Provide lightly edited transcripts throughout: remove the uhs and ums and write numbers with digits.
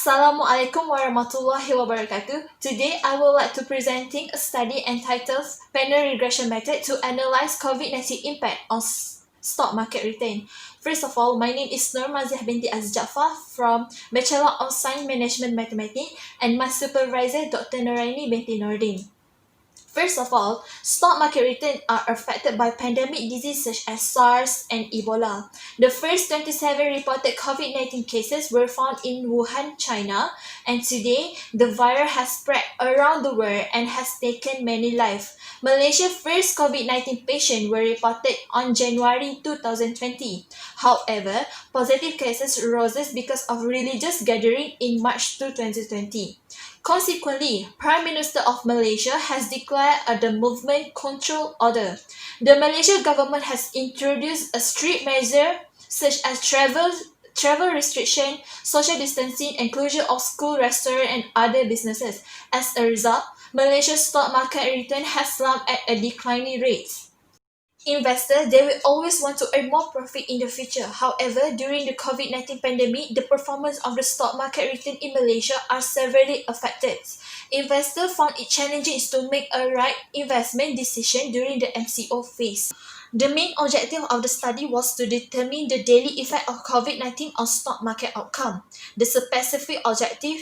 Assalamualaikum warahmatullahi wabarakatuh. Today, I would like to presenting a study entitled Panel Regression Method to Analyze COVID-19 Impact on Stock Market Return. First of all, my name is Nur Maziah binti Azjafar from Bachelor of Science Management Mathematics and my supervisor Dr. Nuraini binti Nordin. First of all, stock market returns are affected by pandemic diseases such as SARS and Ebola. The first 27 reported COVID-19 cases were found in Wuhan, China, and today the virus has spread around the world and has taken many lives. Malaysia's first COVID-19 patients were reported on January 2020. However, positive cases rose because of religious gathering in March 2020. Consequently, Prime Minister of Malaysia has declared the movement control order. The Malaysian government has introduced a strict measure such as travel restriction, social distancing, and closure of school, restaurant, and other businesses. As a result, Malaysia's stock market return has slumped at a declining rate. Investors, they will always want to earn more profit in the future. However, during the COVID-19 pandemic, the performance of the stock market return in Malaysia are severely affected. Investors found it challenging to make a right investment decision during the MCO phase. The main objective of the study was to determine the daily effect of COVID-19 on stock market outcome. The specific objective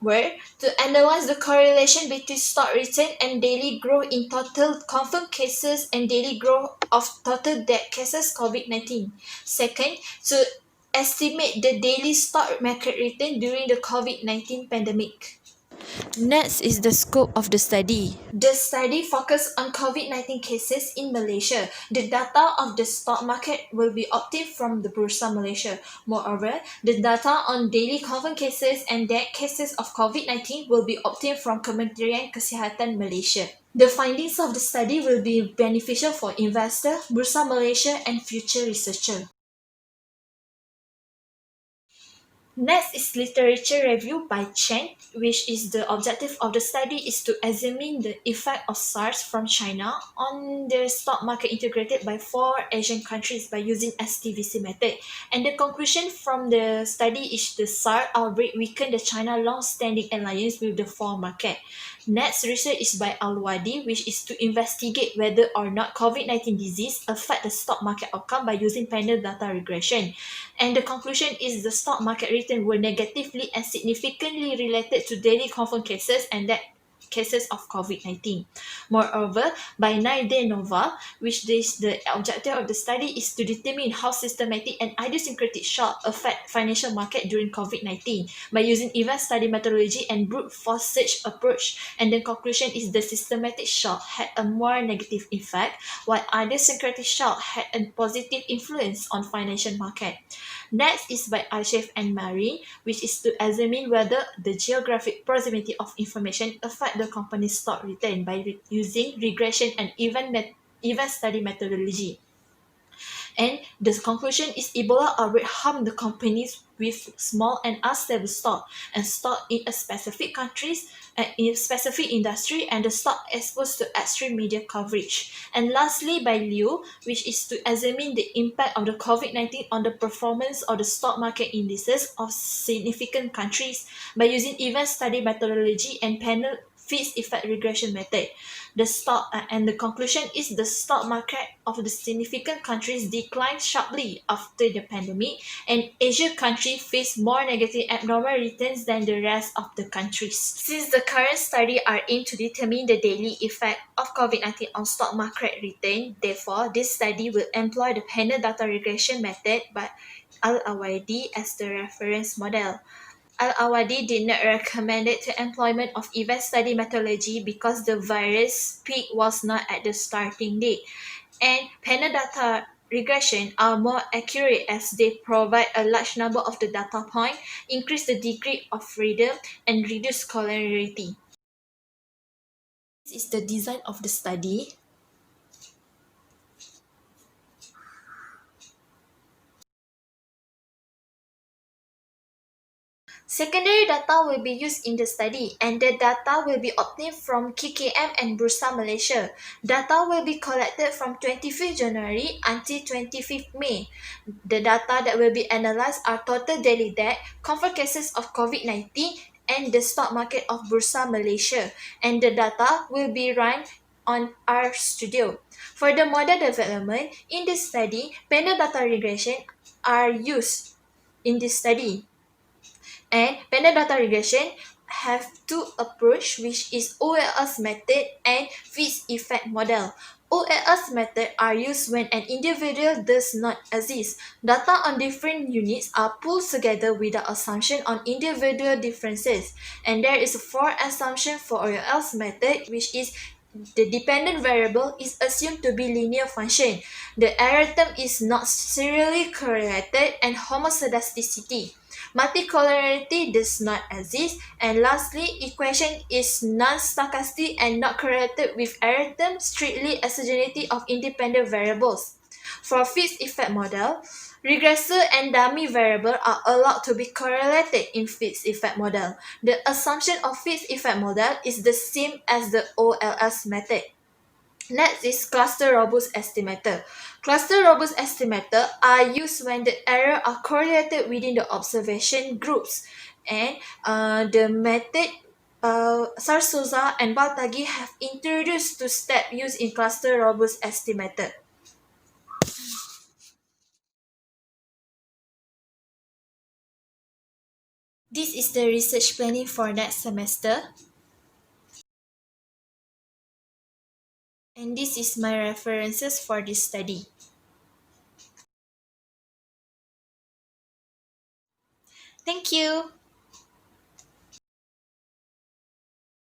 were to analyze the correlation between stock return and daily growth in total confirmed cases and daily growth of total dead cases COVID-19. Second, to estimate the daily stock market return during the COVID-19 pandemic. Next is the scope of the study. The study focused on COVID-19 cases in Malaysia. The data of the stock market will be obtained from the Bursa Malaysia. Moreover, the data on daily confirmed cases and death cases of COVID-19 will be obtained from Kementerian Kesihatan Malaysia. The findings of the study will be beneficial for investors, Bursa Malaysia, and future researchers. Next is literature review by Chen, which is the objective of the study is to examine the effect of SARS from China on the stock market integrated by 4 Asian countries by using STVC method. And the conclusion from the study is the SARS outbreak weakened the China long-standing alliance with the foreign market. Next research is by Al-Wadi, which is to investigate whether or not COVID-19 disease affect the stock market outcome by using panel data regression. And the conclusion is the stock market return were negatively and significantly related to daily confirmed cases and that cases of COVID-19. Moreover, by Naide Nova, which is the objective of the study is to determine how systematic and idiosyncratic shock affect financial market during COVID-19 by using event study methodology and brute force search approach. And the conclusion is the systematic shock had a more negative effect, while idiosyncratic shock had a positive influence on financial market. Next is by Arshif and Mari, which is to examine whether the geographic proximity of information affect the company's stock return by using regression and event study methodology. And the conclusion is Ebola outbreak harmed the companies with small and unstable stock and stock in a specific countries and in a specific industry and the stock exposed to extreme media coverage. And lastly by Liu, which is to examine the impact of the COVID-19 on the performance of the stock market indices of significant countries by using event study methodology and panel fixed effect regression method. The conclusion is the stock market of the significant countries declined sharply after the pandemic, and Asia countries face more negative abnormal returns than the rest of the countries. Since the current study are aimed to determine the daily effect of COVID-19 on stock market return, therefore this study will employ the panel data regression method by Al-Awadi as the reference model. Al-Awadi did not recommend the employment of event study methodology because the virus peak was not at the starting date, and panel data regression are more accurate as they provide a large number of the data points, increase the degree of freedom, and reduce collinearity. This is the design of the study. Secondary data will be used in the study, and the data will be obtained from KKM and Bursa Malaysia. Data will be collected from 25th January until 25th May. The data that will be analyzed are total daily death, confirmed cases of COVID-19, and the stock market of Bursa Malaysia. And the data will be run on our studio. For the model development, in this study, panel data regression are used in this study. And panel data regression have two approach, which is OLS method and Fyp effect model. OLS method are used when an individual does not exist. Data on different units are pulled together without assumption on individual differences. And there is four assumption for OLS method, which is the dependent variable is assumed to be linear function. The error term is not serially correlated, and homoscedasticity. Multicollinearity does not exist. And lastly, equation is non-stochastic and not correlated with error term, strictly exogeneity of independent variables. For Fyp effect model, regressor and dummy variable are allowed to be correlated in Fyp effect model. The assumption of Fyp effect model is the same as the OLS method. Next is cluster robust estimator. Cluster robust estimator are used when the error are correlated within the observation groups. And the method Sarsosa and Baltagi have introduced two step used in cluster robust estimator. This is the research planning for next semester. And this is my references for this study. Thank you.